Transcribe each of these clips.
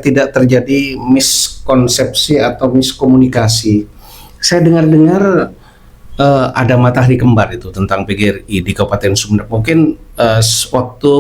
tidak terjadi miskonsepsi atau miskomunikasi. Saya dengar-dengar ada matahari kembar itu tentang PGRI di Kabupaten Sumeneb. Mungkin waktu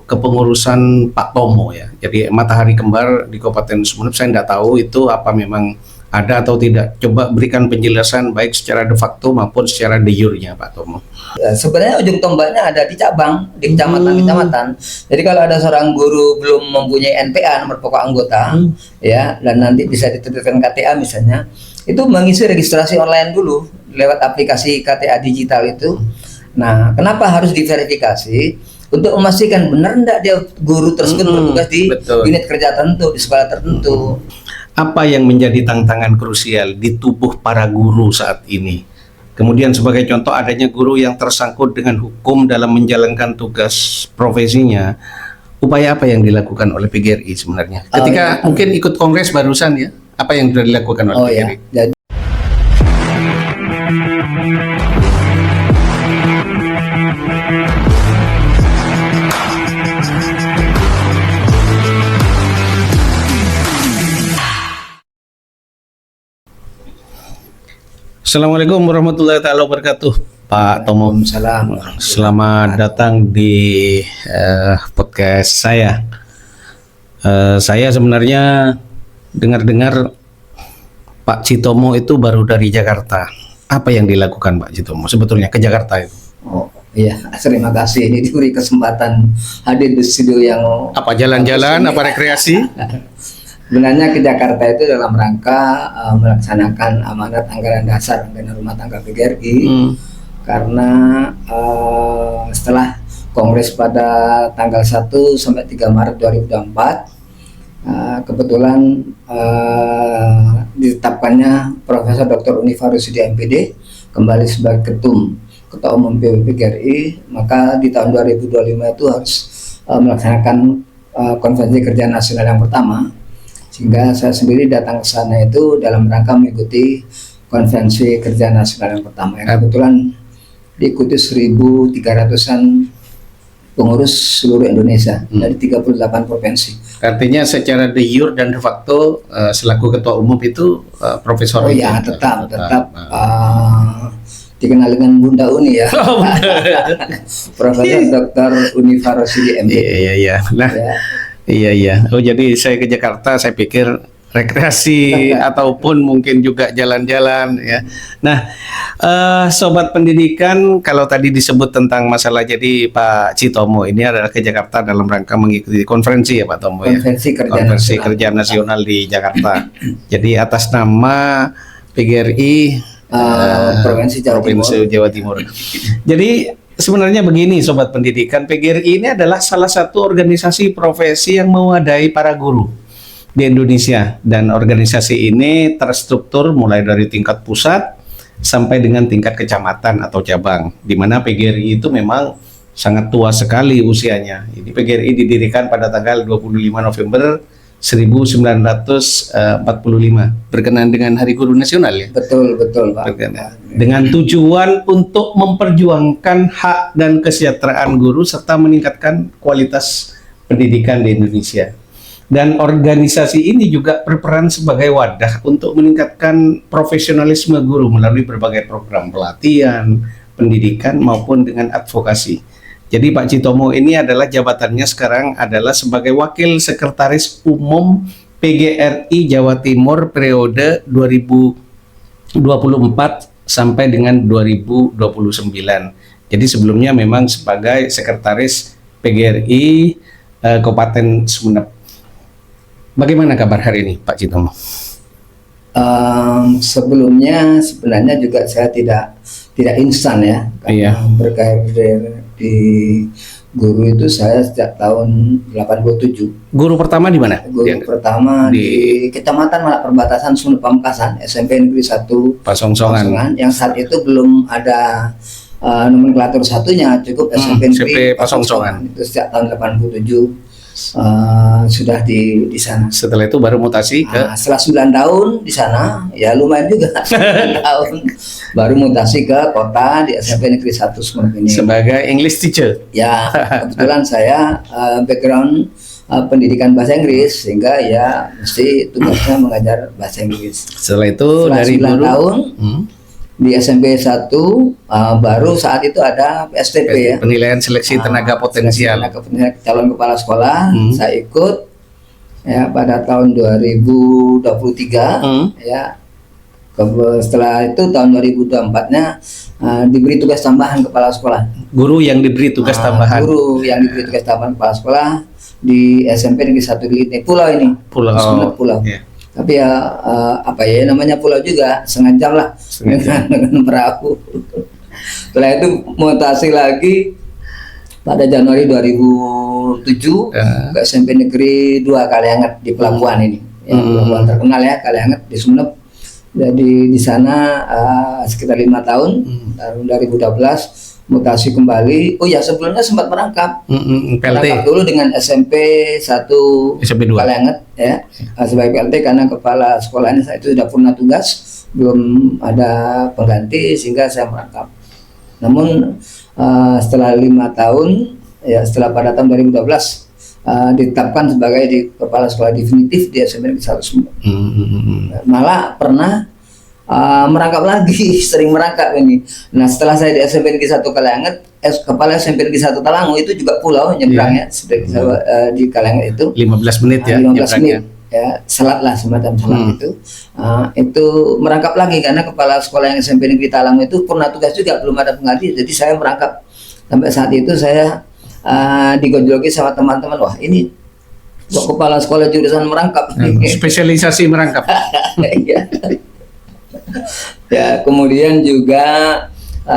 kepengurusan Pak Tomo ya. Jadi matahari kembar di Kabupaten Sumeneb, saya tidak tahu itu apa memang ada atau tidak. Coba berikan penjelasan baik secara de facto maupun secara de jure-nya Pak Tomo. Ya, sebenarnya ujung tombaknya ada di cabang, di kecamatan-kecamatan. Jadi kalau ada seorang guru belum mempunyai NPA, nomor pokok anggota, ya, dan nanti bisa diterbitkan KTA misalnya, itu mengisi registrasi online dulu lewat aplikasi KTA digital itu. Nah, kenapa harus diverifikasi? Untuk memastikan benar enggak dia guru tersebut bertugas di unit kerja tertentu, di sekolah tertentu. Apa yang menjadi tantangan krusial di tubuh para guru saat ini? Kemudian sebagai contoh adanya guru yang tersangkut dengan hukum dalam menjalankan tugas profesinya. Upaya apa yang dilakukan oleh PGRI sebenarnya? Ketika mungkin ikut kongres barusan ya, apa yang sudah dilakukan oleh PGRI? Ya. Assalamualaikum warahmatullahi wabarakatuh, Pak Tomo. Selamat datang di podcast saya. Saya sebenarnya dengar-dengar Pak Citomo itu baru dari Jakarta. Apa yang dilakukan Pak Citomo sebetulnya ke Jakarta itu? Oh iya, terima kasih ini diberi kesempatan hadir di studio yang apa jalan-jalan, apa rekreasi? Sebenarnya ke Jakarta itu dalam rangka melaksanakan amanat anggaran dasar anggaran rumah tangga PGRI karena setelah kongres pada tanggal 1 sampai 3 Maret 2024 kebetulan ditetapkannya Profesor Dr. Unifa Rusidi MPD kembali sebagai Ketua Umum PGRI, maka di tahun 2025 itu harus melaksanakan konferensi kerja nasional yang pertama. Sehingga saya sendiri datang ke sana itu dalam rangka mengikuti konferensi kerja nasional yang pertama yang kebetulan diikuti 1.300-an pengurus seluruh Indonesia dari 38 provinsi. Artinya secara de jure dan de facto selaku ketua umum itu profesor. Oh iya, tetap dikenal dengan Bunda Uni ya. Profesor Dr. Unifa Rusidi MPD. Iya. Nah, ya. Iya. Oh jadi saya ke Jakarta, saya pikir rekreasi ataupun mungkin juga jalan-jalan ya. Nah, sobat pendidikan, kalau tadi disebut tentang masalah jadi Pak Citomo ini adalah ke Jakarta dalam rangka mengikuti konferensi ya Pak Tomo ya. Konferensi kerja nasional di Jakarta. Jadi atas nama PGRI Provinsi Jawa Timur. Jadi sebenarnya begini sobat pendidikan, PGRI ini adalah salah satu organisasi profesi yang mewadai para guru di Indonesia, dan organisasi ini terstruktur mulai dari tingkat pusat sampai dengan tingkat kecamatan atau cabang, di mana PGRI itu memang sangat tua sekali usianya. Ini PGRI didirikan pada tanggal 25 November 1945 berkenaan dengan Hari Guru Nasional ya. Betul Pak. Dengan tujuan untuk memperjuangkan hak dan kesejahteraan guru serta meningkatkan kualitas pendidikan di Indonesia. Dan organisasi ini juga berperan sebagai wadah untuk meningkatkan profesionalisme guru melalui berbagai program pelatihan, pendidikan maupun dengan advokasi. Jadi Pak Citomo ini adalah jabatannya sekarang adalah sebagai Wakil Sekretaris Umum PGRI Jawa Timur periode 2024 sampai dengan 2029. Jadi sebelumnya memang sebagai Sekretaris PGRI Kabupaten Sumeneb. Bagaimana kabar hari ini Pak Citomo? Sebelumnya sebenarnya juga saya tidak instan ya, karena berkarir di guru itu saya sejak tahun 87. Guru pertama di mana? Guru pertama di Kecamatan Malak Perbatasan Sumeneb Pamekasan, SMP Negeri 1 Pasongsongan, yang saat itu belum ada nomenklatur satunya, cukup SMP Negeri Pasongsongan. Itu sejak tahun 87 sudah di sana. Setelah itu baru mutasi ke setelah 9 tahun di sana, ya lumayan juga 9 tahun baru mutasi ke kota di SMP Negeri 1 Sumeneb ini sebagai English teacher. Ya, kebetulan saya background pendidikan bahasa Inggris, sehingga ya mesti tugasnya mengajar bahasa Inggris. Setelah itu Setelah dari 9 guru tahun di SMP 1, baru saat itu ada PSTP ya. penilaian seleksi tenaga potensial. Tenaga potensial calon kepala sekolah. Saya ikut ya pada tahun 2023 ya. Setelah itu tahun 2024-nya diberi tugas tambahan kepala sekolah. Guru yang diberi tugas tambahan. Guru yang diberi tugas tambahan kepala sekolah di SMP Negeri 1 di pulau ini. Pulau. Sebenarnya pulau. Iya. Tapi ya apa ya namanya pulau juga, setengah jam lah dengan perahu. Setelah itu mutasi lagi pada Januari 2007 ke SMP Negeri 2 Kalianget di pelabuhan ini. Ya, pelabuhan terkenal ya, Kalianget di Sumeneb. Jadi di sana sekitar 5 tahun, tahun 2012 mutasi kembali. Oh ya, sebelumnya sempat merangkap. Merangkap dulu dengan SMP 1 SMP 2 Kalianget ya, sebagai PLT karena kepala sekolahnya saya itu sudah purna tugas, belum ada pengganti sehingga saya merangkap. Namun setelah 5 tahun ya, setelah pada tahun 2012 ditetapkan sebagai kepala sekolah definitif di SMP Negeri 1 Sumeneb. Malah pernah merangkap lagi, sering merangkap ini. Nah setelah saya di SMP Negeri 1 Kalianget, kepala SMP Negeri 1 Talangu itu juga pulau nyebrang ya, di Kalianget itu 15 menit ya 15 menit ya, selat lah, semacam selat itu merangkap lagi karena kepala sekolah yang SMP Negeri Talangu itu purna tugas juga, belum ada pengganti. Jadi saya merangkap. Sampai saat itu saya digojologi sama teman-teman, wah ini kok kepala sekolah jurusan merangkap. Spesialisasi merangkap. Ya, kemudian juga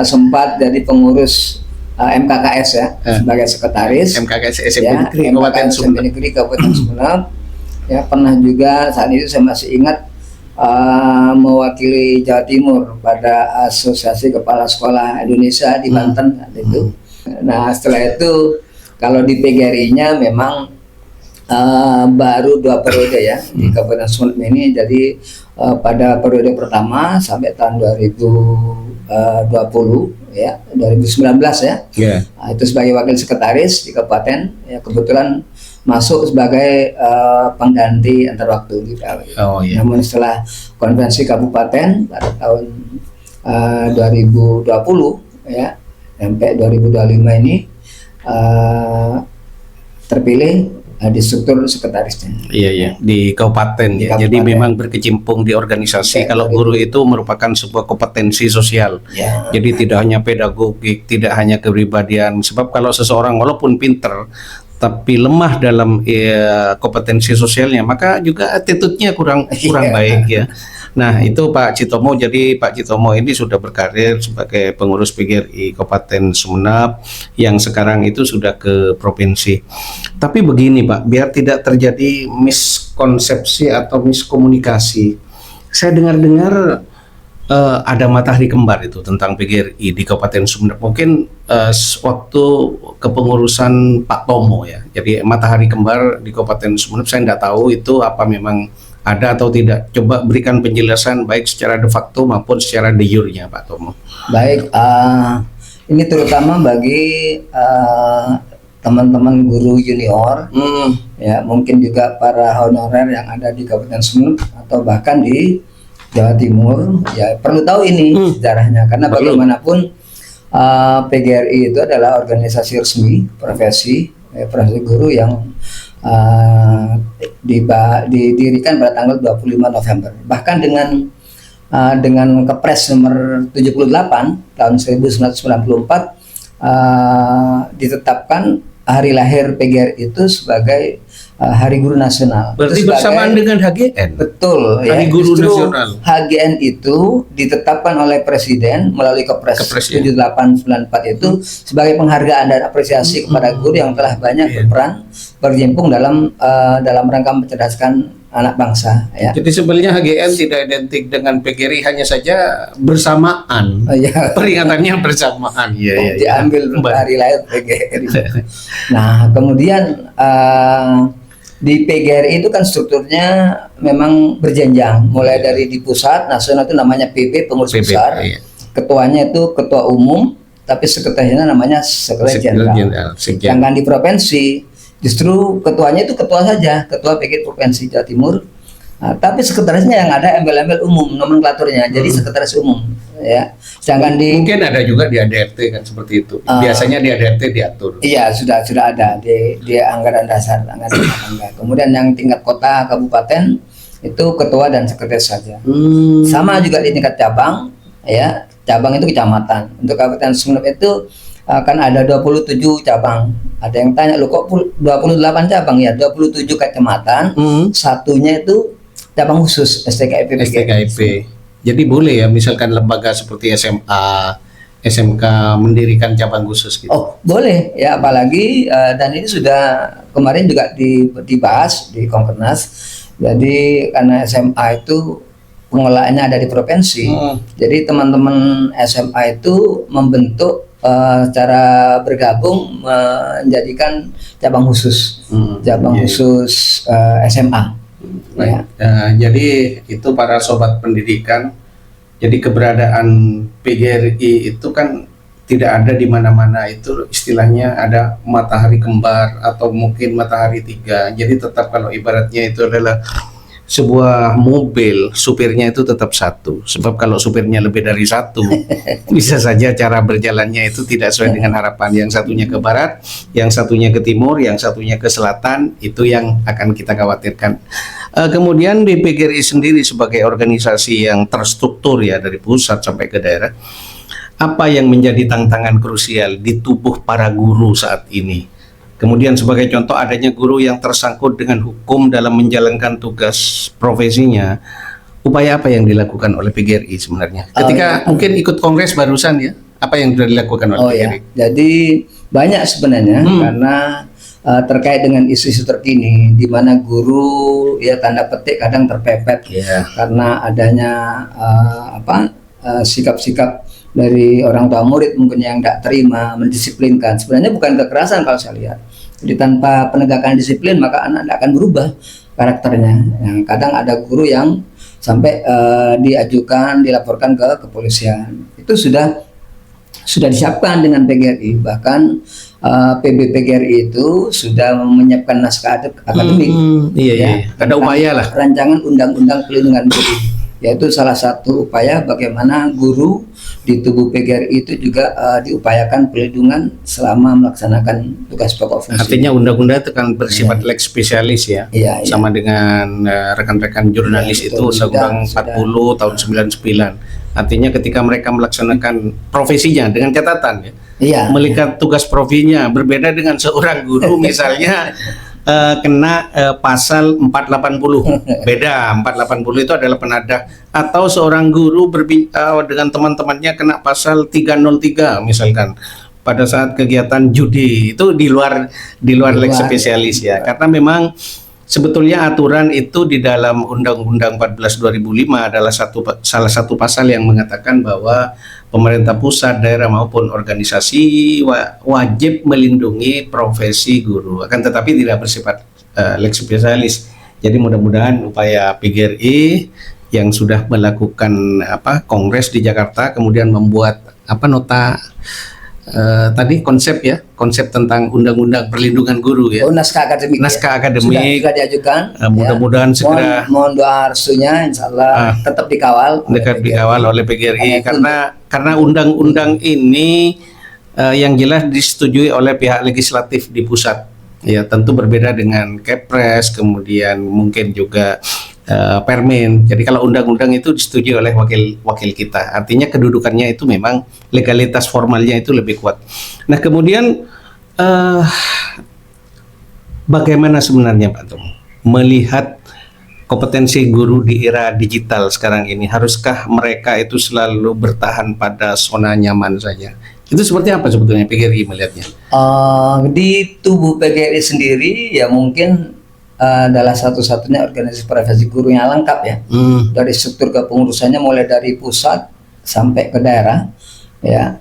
sempat jadi pengurus MKKS ya, sebagai sekretaris MKKS SMP ya, Negeri Kabupaten SMP Negeri Kabupaten Sumeneb. Ya, pernah juga saat itu saya masih ingat mewakili Jawa Timur pada Asosiasi Kepala Sekolah Indonesia di Banten saat itu. Nah setelah itu kalau di PGRI-nya memang baru 2 periode ya di Kabupaten Sumeneb ini. Jadi pada periode pertama sampai tahun 2020 ya, 2019 ya, itu sebagai wakil sekretaris di kabupaten ya, kebetulan masuk sebagai pengganti antar waktu di PLW. Namun setelah konvensi kabupaten pada tahun 2020 ya sampai 2025 ini terpilih di struktur sekretarisnya. Iya di kabupaten ya. Jadi memang berkecimpung di organisasi. Kalau guru itu merupakan sebuah kompetensi sosial. Ya. Jadi tidak hanya pedagogik, tidak hanya kepribadian. Sebab kalau seseorang walaupun pinter tapi lemah dalam kompetensi sosialnya, maka juga attitude-nya kurang baik ya. Nah itu Pak Citomo, jadi Pak Citomo ini sudah berkarir sebagai pengurus PGRI Kabupaten Sumeneb yang sekarang itu sudah ke provinsi. Tapi begini Pak, biar tidak terjadi miskonsepsi atau miskomunikasi, saya dengar-dengar ada matahari kembar itu tentang PGRI di Kabupaten Sumeneb. Mungkin waktu kepengurusan Pak Tomo ya. Jadi matahari kembar di Kabupaten Sumeneb, saya tidak tahu itu apa memang ada atau tidak. Coba berikan penjelasan baik secara de facto maupun secara de jure-nya Pak Tomo. Baik, ini terutama bagi teman-teman guru junior, ya mungkin juga para honorer yang ada di Kabupaten Sumeneb atau bahkan di Jawa Timur, ya perlu tahu ini sejarahnya karena bagaimanapun PGRI itu adalah organisasi resmi profesi guru yang didirikan pada tanggal 25 November. Bahkan dengan Kepres nomor 78 tahun 1994 ditetapkan hari lahir PGRI itu sebagai Hari Guru Nasional. Berarti bersamaan dengan HGN. Betul. Hari Guru Nasional. HGN itu ditetapkan oleh Presiden melalui Kepres 7894 itu sebagai penghargaan dan apresiasi kepada guru yang telah banyak berperan berjimpung dalam rangka mencerdaskan anak bangsa. Ya. Jadi sebenarnya HGN tidak identik dengan PGRI, hanya saja bersamaan. Peringatannya bersamaan. Diambil hari lahir PGRI. Nah kemudian di PGRI itu kan strukturnya memang berjenjang, mulai dari di pusat nasional itu namanya PP, pengurus besar, ketuanya itu ketua umum, tapi sekretarisnya namanya sekretaris jenderal. Sedangkan di provinsi Justru ketuanya itu ketua saja, ketua PGRI Provinsi Jawa Timur. Tapi sekretarisnya yang ada embel-embel umum nomenklaturnya, jadi sekretaris umum ya. Sedangkan di Mungkin ada juga di ADRT kan seperti itu. Biasanya di ADRT diatur. iya sudah ada di anggaran dasar anggaran rumah tangga. Kemudian yang tingkat kota kabupaten itu ketua dan sekretaris saja. Sama juga di tingkat cabang ya, cabang itu kecamatan. Untuk Kabupaten Sumeneb itu kan ada 27 cabang. Ada yang tanya lu kok 28 cabang ya, 27 kecamatan, satunya itu cabang khusus STKIP. Jadi boleh ya misalkan lembaga seperti SMA, SMK mendirikan cabang khusus gitu. Oh, boleh ya, apalagi dan ini sudah kemarin juga dibahas di Komkernas. Jadi karena SMA itu pengelolaannya ada di provinsi. Jadi teman-teman SMA itu membentuk cara bergabung menjadikan cabang khusus, khusus SMA. Ya. Jadi itu para sobat pendidikan. Jadi keberadaan PGRI itu kan tidak ada di mana-mana, itu istilahnya ada matahari kembar atau mungkin matahari tiga. Jadi tetap kalau ibaratnya itu adalah sebuah mobil, supirnya itu tetap satu. Sebab kalau supirnya lebih dari satu, bisa saja cara berjalannya itu tidak sesuai dengan harapan. Yang satunya ke barat, yang satunya ke timur, yang satunya ke selatan. Itu yang akan kita khawatirkan. Kemudian BPGRI sendiri sebagai organisasi yang terstruktur ya dari pusat sampai ke daerah, apa yang menjadi tantangan krusial di tubuh para guru saat ini? Kemudian sebagai contoh adanya guru yang tersangkut dengan hukum dalam menjalankan tugas profesinya. Upaya apa yang dilakukan oleh PGRI sebenarnya? Ketika mungkin ikut kongres barusan ya, apa yang sudah dilakukan oleh PGRI? Ya. Jadi banyak sebenarnya karena terkait dengan isu-isu terkini di mana guru ya tanda petik kadang terpepet karena adanya sikap-sikap dari orang tua murid mungkin yang tidak terima, mendisiplinkan. Sebenarnya bukan kekerasan kalau saya lihat. Jadi tanpa penegakan disiplin maka anak tidak akan berubah karakternya. Yang kadang ada guru yang sampai dilaporkan ke kepolisian. Itu sudah disiapkan dengan PGRI. Bahkan PB PGRI itu sudah menyiapkan naskah akademik. Ada upaya lah. Rancangan Undang-Undang Pelindungan Guru, yaitu salah satu upaya bagaimana guru di tubuh PGRI itu juga diupayakan pelindungan selama melaksanakan tugas pokok fungsi. Artinya undang-undang itu kan bersifat lex spesialis ya, sama dengan rekan-rekan jurnalis itu Undang-Undang 40 tahun 99. Artinya ketika mereka melaksanakan profesinya dengan catatan melihat tugas profinya berbeda dengan seorang guru misalnya kena pasal 480. Beda, 480 itu adalah penadah. Atau seorang guru dengan teman-temannya kena pasal 303 misalkan pada saat kegiatan judi. Itu di luar lex spesialis ya. Karena memang sebetulnya aturan itu di dalam Undang-Undang 14 2005 adalah salah satu pasal yang mengatakan bahwa pemerintah pusat, daerah maupun organisasi wajib melindungi profesi guru, akan tetapi tidak bersifat lex spesialis. Jadi mudah-mudahan upaya PGRI yang sudah melakukan kongres di Jakarta, kemudian membuat nota tadi konsep tentang undang-undang perlindungan guru ya. Naskah akademik. Naskah akademik sudah diajukan. Mudah-mudahan segera. Mohon doa restunya, insya Allah tetap dikawal. Oleh PGRI karena undang-undang ini yang jelas disetujui oleh pihak legislatif di pusat. Ya tentu berbeda dengan Kepres, kemudian mungkin juga Permen. Jadi kalau undang-undang itu disetujui oleh wakil kita, artinya kedudukannya itu memang legalitas formalnya itu lebih kuat. Nah kemudian bagaimana sebenarnya Pak Tom melihat kompetensi guru di era digital sekarang ini? Haruskah mereka itu selalu bertahan pada zona nyaman saja? Itu seperti apa sebetulnya PGRI melihatnya? Di tubuh PGRI sendiri ya mungkin adalah satu-satunya organisasi profesi guru yang lengkap ya. Dari struktur kepengurusannya mulai dari pusat sampai ke daerah ya,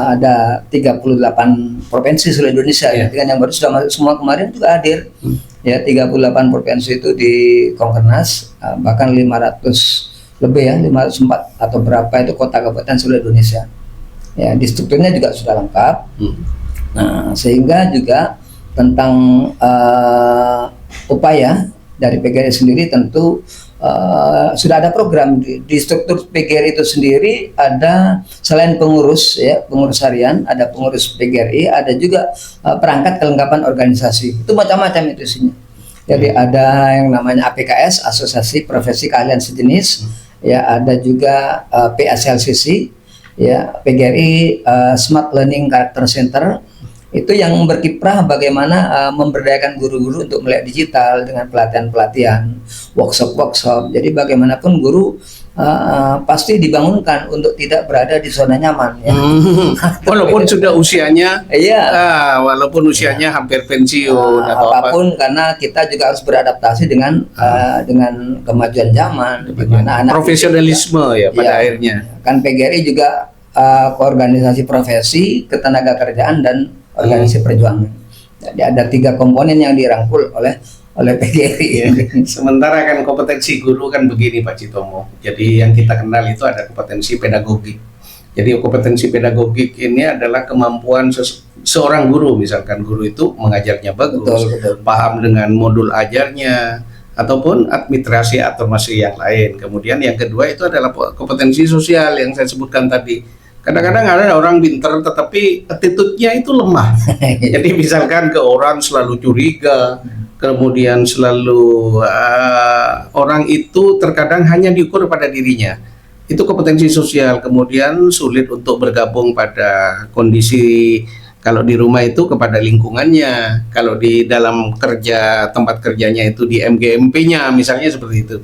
ada 38 provinsi seluruh Indonesia ya. Dengan yang baru sudah masuk semua kemarin juga hadir ya, 38 provinsi itu di Komkernas, bahkan 500 lebih ya, 504 atau berapa itu kota kabupaten seluruh Indonesia ya. Di strukturnya juga sudah lengkap. Nah sehingga juga tentang upaya dari PGRI sendiri, tentu sudah ada program di struktur PGRI itu sendiri. Ada selain pengurus ya, pengurus harian, ada pengurus PGRI, ada juga perangkat kelengkapan organisasi. Itu macam-macam itu isinya. Jadi ada yang namanya APKS, Asosiasi Profesi Keahlian Sejenis, ya ada juga PACLCC, ya PGRI Smart Learning Character Center. Itu yang berkiprah bagaimana memberdayakan guru-guru untuk melek digital dengan pelatihan-pelatihan, workshop-workshop. Jadi bagaimanapun guru pasti dibangunkan untuk tidak berada di zona nyaman. Ya. Walaupun sudah usianya, iya, walaupun usianya hampir pensiun atau apapun, karena kita juga harus beradaptasi dengan kemajuan zaman. Di mana anak profesionalisme ya pada akhirnya. Kan PGRI juga organisasi profesi, ketenaga kerjaan dan organisasi perjuangan. Jadi ada 3 komponen yang dirangkul oleh PGRI. Ya. Sementara kan kompetensi guru kan begini Pak Citomo. Jadi yang kita kenal itu ada kompetensi pedagogik. Jadi kompetensi pedagogik ini adalah kemampuan seorang guru, misalkan guru itu mengajarnya bagus, Betul. paham dengan modul ajarnya, ataupun administrasi atau masih yang lain. Kemudian yang kedua itu adalah kompetensi sosial yang saya sebutkan tadi. Kadang-kadang ada orang pintar tetapi attitude-nya itu lemah. Jadi misalkan ke orang selalu curiga, kemudian selalu orang itu terkadang hanya diukur pada dirinya. Itu kompetensi sosial. Kemudian sulit untuk bergabung pada kondisi, kalau di rumah itu kepada lingkungannya, kalau di dalam kerja, tempat kerjanya itu di MGMP-nya misalnya seperti itu.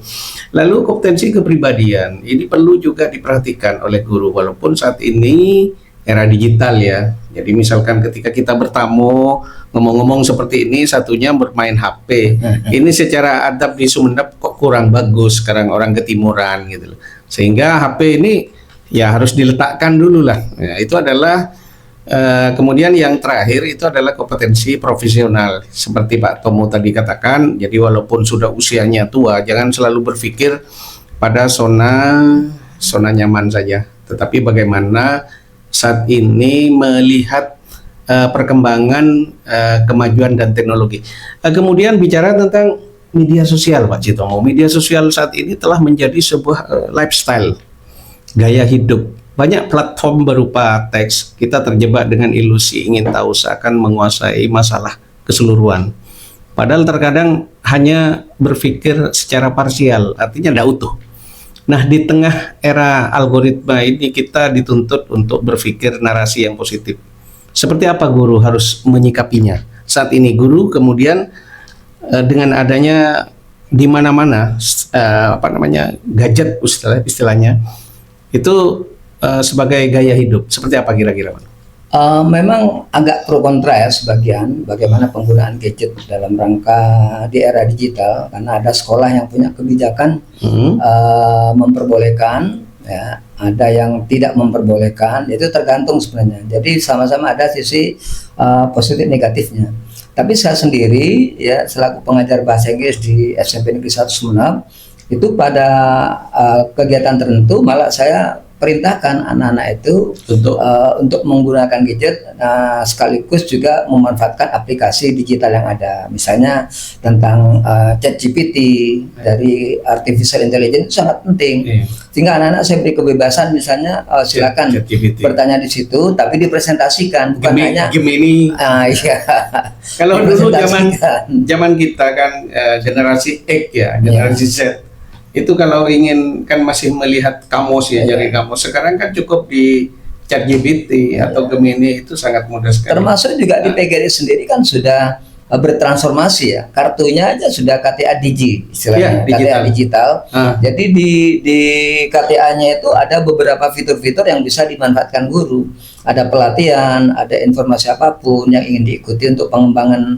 Lalu kompetensi kepribadian ini perlu juga diperhatikan oleh guru, walaupun saat ini era digital ya. Jadi misalkan ketika kita bertamu ngomong-ngomong seperti ini, satunya bermain HP. Ini secara adab di Sumeneb kok kurang bagus sekarang orang ketimuran gitu loh. Sehingga HP ini ya harus diletakkan dulu lah. Ya, itu adalah kemudian yang terakhir itu adalah kompetensi profesional seperti Pak Tomo tadi katakan. Jadi walaupun sudah usianya tua, jangan selalu berpikir pada zona nyaman saja, tetapi bagaimana saat ini melihat perkembangan kemajuan dan teknologi. Kemudian bicara tentang media sosial Pak Citomo. Media sosial saat ini telah menjadi sebuah lifestyle, gaya hidup. Banyak platform berupa teks, kita terjebak dengan ilusi ingin tahu seakan menguasai masalah keseluruhan. Padahal terkadang hanya berpikir secara parsial, artinya tidak utuh. Nah, di tengah era algoritma ini kita dituntut untuk berpikir narasi yang positif. Seperti apa guru harus menyikapinya? Saat ini guru kemudian dengan adanya di mana-mana gadget istilahnya itu sebagai gaya hidup, seperti apa kira-kira? Memang agak pro kontra ya sebagian bagaimana penggunaan gadget dalam rangka di era digital, karena ada sekolah yang punya kebijakan memperbolehkan, ya, ada yang tidak memperbolehkan. Itu tergantung sebenarnya. Jadi sama-sama ada sisi positif negatifnya. Tapi saya sendiri ya selaku pengajar bahasa Inggris di SMP Negeri 1 Sumeneb, itu pada kegiatan tertentu malah saya perintahkan anak-anak itu untuk menggunakan gadget, sekaligus juga memanfaatkan aplikasi digital yang ada. Misalnya tentang ChatGPT dari artificial intelligence itu sangat penting. Sehingga anak-anak saya beri kebebasan, misalnya silakan bertanya di situ, tapi dipresentasikan, bukan hanya Gemini. Iya. Kalau dulu zaman kita kan generasi X ya, generasi Z. Itu kalau ingin kan masih melihat kamus ya, nyari kamus. Sekarang kan cukup di ChatGPT atau Gemini, itu sangat mudah sekali. Termasuk juga di PGRI sendiri kan sudah bertransformasi ya. Kartunya aja sudah KTA Digi istilahnya, KTA digital. Jadi di KTA-nya itu ada beberapa fitur-fitur yang bisa dimanfaatkan guru. Ada pelatihan, ada informasi apapun yang ingin diikuti untuk pengembangan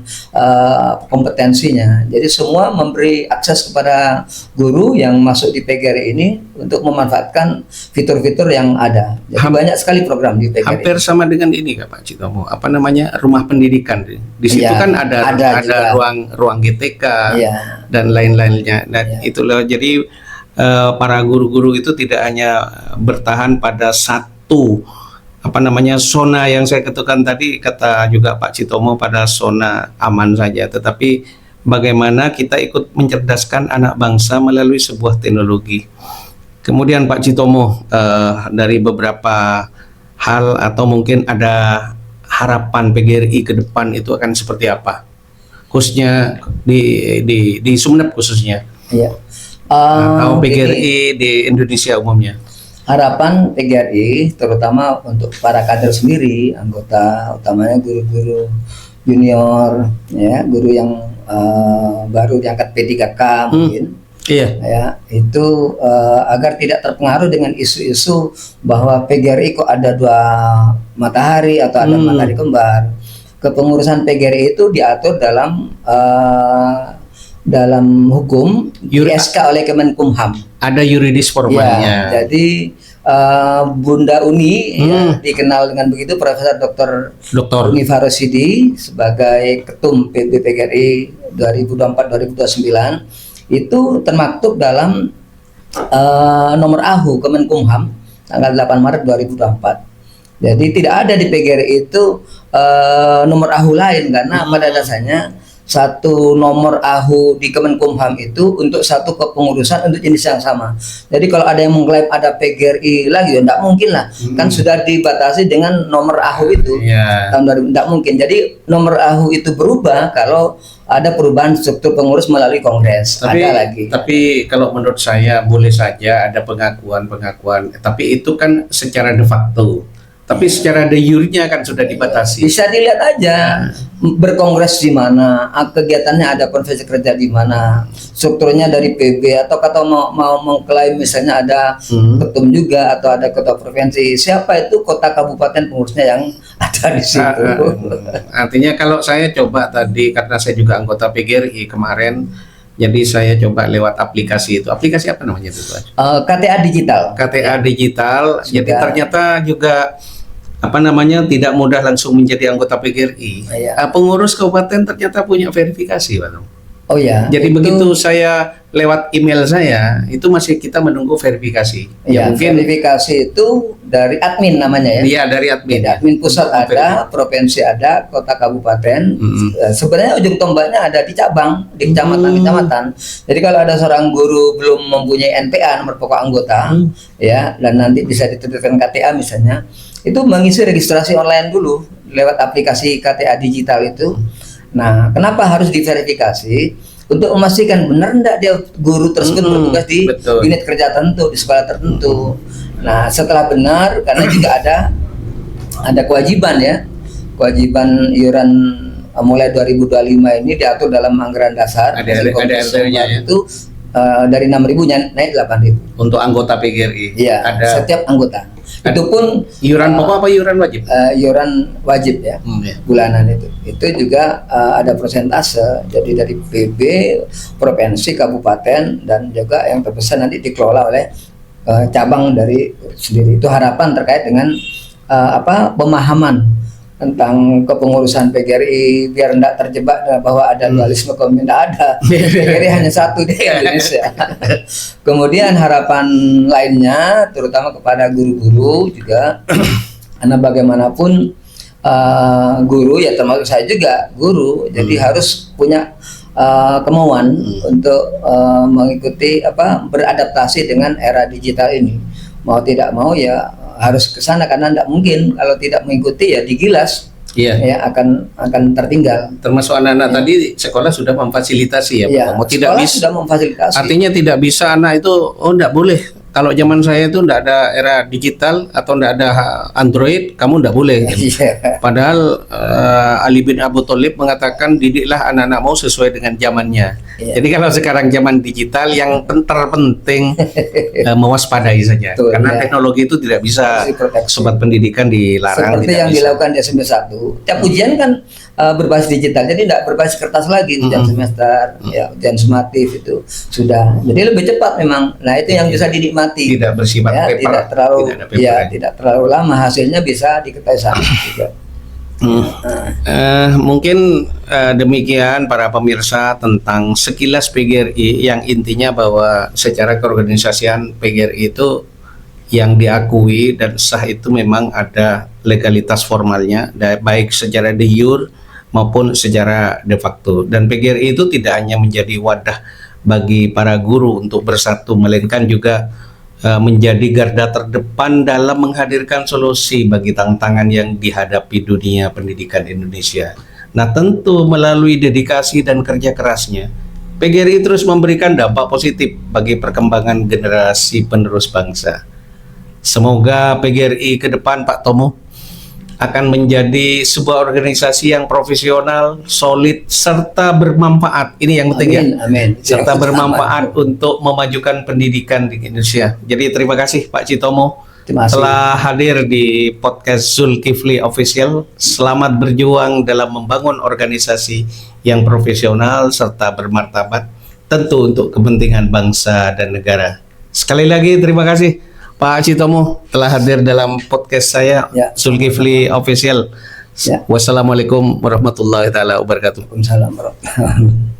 kompetensinya. Jadi semua memberi akses kepada guru yang masuk di PGRI ini untuk memanfaatkan fitur-fitur yang ada. Jadi banyak sekali program di PGRI. Hampir sama dengan ini Pak Citomo, apa namanya, rumah pendidikan. Di situ kan ada ruang GTK dan lain-lainnya. Dan itulah jadi para guru-guru itu tidak hanya bertahan pada satu zona yang saya ketukan tadi, kata juga Pak Citomo, pada zona aman saja, tetapi bagaimana kita ikut mencerdaskan anak bangsa melalui sebuah teknologi. Kemudian Pak Citomo, dari beberapa hal atau mungkin ada harapan PGRI ke depan itu akan seperti apa, khususnya di Sumeneb khususnya, Ya. atau Jadi, PGRI di Indonesia umumnya. harapan PGRI terutama untuk para kader sendiri, anggota utamanya guru-guru junior, ya, guru yang baru diangkat P3K mungkin, Iya. ya, itu agar tidak terpengaruh dengan isu-isu bahwa PGRI kok ada dua matahari atau ada matahari kembar. Kepengurusan PGRI itu diatur dalam hukum, di SK oleh Kemenkumham. Ada yuridis formalnya. Ya, jadi Bunda Uni, ya, dikenal dengan begitu, Profesor Dr. Uni Farosidi sebagai Ketum PB PGRI 2024-2029 itu termaktub dalam nomor AHU Kemenkumham tanggal 8 Maret 2024. Jadi tidak ada di PGRI itu nomor AHU lain, karena pada dasarnya satu nomor AHU di Kemenkumham itu untuk satu kepengurusan untuk jenis yang sama. Jadi kalau ada yang mengklaim ada PGRI lagi, ya tidak mungkin lah. Kan sudah dibatasi dengan nomor AHU itu. Tahun 2000, tidak mungkin. Jadi nomor AHU itu berubah kalau ada perubahan struktur pengurus melalui kongres. Tapi kalau menurut saya boleh saja ada pengakuan, tapi itu kan secara de facto. Tapi secara de jure-nya kan sudah dibatasi. Bisa dilihat aja berkongres di mana, kegiatannya ada konferensi kerja di mana, strukturnya dari PB, atau kata mau mengklaim misalnya ada ketum juga atau ada ketua provinsi. Siapa itu kota kabupaten pengurusnya yang ada di situ? Artinya kalau saya coba tadi, karena saya juga anggota PGRI kemarin, jadi saya coba lewat aplikasi itu. Aplikasi apa namanya itu? KTA Digital. KTA Digital. Jadi ternyata juga tidak mudah langsung menjadi anggota PGRI. Pengurus kabupaten ternyata punya verifikasi, Pak. Oh ya. Jadi begitu saya lewat email saya, itu masih kita menunggu verifikasi. Ya, mungkin verifikasi itu dari admin namanya ya. Iya, dari admin. Admin pusat ada, provinsi ada, kota kabupaten. Sebenarnya ujung tombaknya ada di cabang, di kecamatan-kecamatan. Jadi kalau ada seorang guru belum mempunyai NPA, nomor pokok anggota, ya, dan nanti bisa diterbitkan KTA misalnya, itu mengisi registrasi online dulu lewat aplikasi KTA Digital itu. Nah, kenapa harus diverifikasi? Untuk memastikan benar enggak dia guru tersebut bertugas di unit kerja tertentu, di sekolah tertentu. Nah, setelah benar, karena juga ada kewajiban ya, kewajiban iuran mulai 2025 ini diatur dalam anggaran dasar. Ada RT-nya itu dari 6.000 naik 8.000 untuk anggota PGRI. Iya, setiap anggota. Itu pun iuran pokok apa iuran wajib? Iuran wajib ya, bulanan itu. Itu juga ada persentase. Jadi dari PB, provinsi, kabupaten, dan juga yang terbesar nanti dikelola oleh cabang dari sendiri. Itu harapan terkait dengan pemahaman tentang kepengurusan PGRI, biar tidak terjebak bahwa ada dualisme kepemimpinan. Tidak ada. PGRI hanya satu di Indonesia. Kemudian harapan lainnya terutama kepada guru-guru juga, karena bagaimanapun guru ya, termasuk saya juga guru, jadi harus punya kemauan untuk mengikuti beradaptasi dengan era digital ini. Mau tidak mau ya harus ke sana, karena tidak mungkin kalau tidak mengikuti ya digilas. Ya akan tertinggal. Termasuk anak-anak tadi sekolah sudah memfasilitasi ya, ya, Pak. Tidak bisa sudah memfasilitasi. Artinya tidak bisa anak itu tidak boleh. Kalau zaman saya itu tidak ada era digital atau tidak ada Android, kamu tidak boleh. Padahal Ali bin Abu Thalib mengatakan didiklah anak-anakmu sesuai dengan zamannya. Jadi kalau sekarang zaman digital, yang terpenting mewaspadai saja. Betul, karena teknologi itu tidak bisa sobat pendidikan dilarang. Seperti yang dilakukan di SMP 1. Tiap ujian kan berbasis digital, jadi tidak berbasis kertas lagi ujian semester, ya, ujian sumatif itu sudah. Jadi lebih cepat memang. Nah itu yang bisa dinikmati. Tidak bersifat ya, paper, tidak terlalu lama, hasilnya bisa diketahui sama juga. Mungkin demikian para pemirsa tentang sekilas PGRI, yang intinya bahwa secara keorganisasian PGRI itu yang diakui dan sah itu memang ada legalitas formalnya, baik secara de jure maupun secara de facto. Dan PGRI itu tidak hanya menjadi wadah bagi para guru untuk bersatu, melainkan juga menjadi garda terdepan dalam menghadirkan solusi bagi tantangan yang dihadapi dunia pendidikan Indonesia. Nah, tentu melalui dedikasi dan kerja kerasnya, PGRI terus memberikan dampak positif bagi perkembangan generasi penerus bangsa. Semoga PGRI ke depan, Pak Tomo, akan menjadi sebuah organisasi yang profesional, solid, serta bermanfaat. Ini yang penting, ya. Amin. Serta bermanfaat untuk memajukan pendidikan di Indonesia. Jadi terima kasih Pak Citomo Terima kasih. telah hadir di podcast Zulkifli Official. Selamat berjuang dalam membangun organisasi yang profesional serta bermartabat, tentu untuk kepentingan bangsa dan negara. Sekali lagi terima kasih Pak Citomo telah hadir dalam podcast saya, Ya. Zulkifli Official. Ya. Wassalamualaikum warahmatullahi taala wabarakatuh. Waalaikumsalam warahmatullahi wabarakatuh.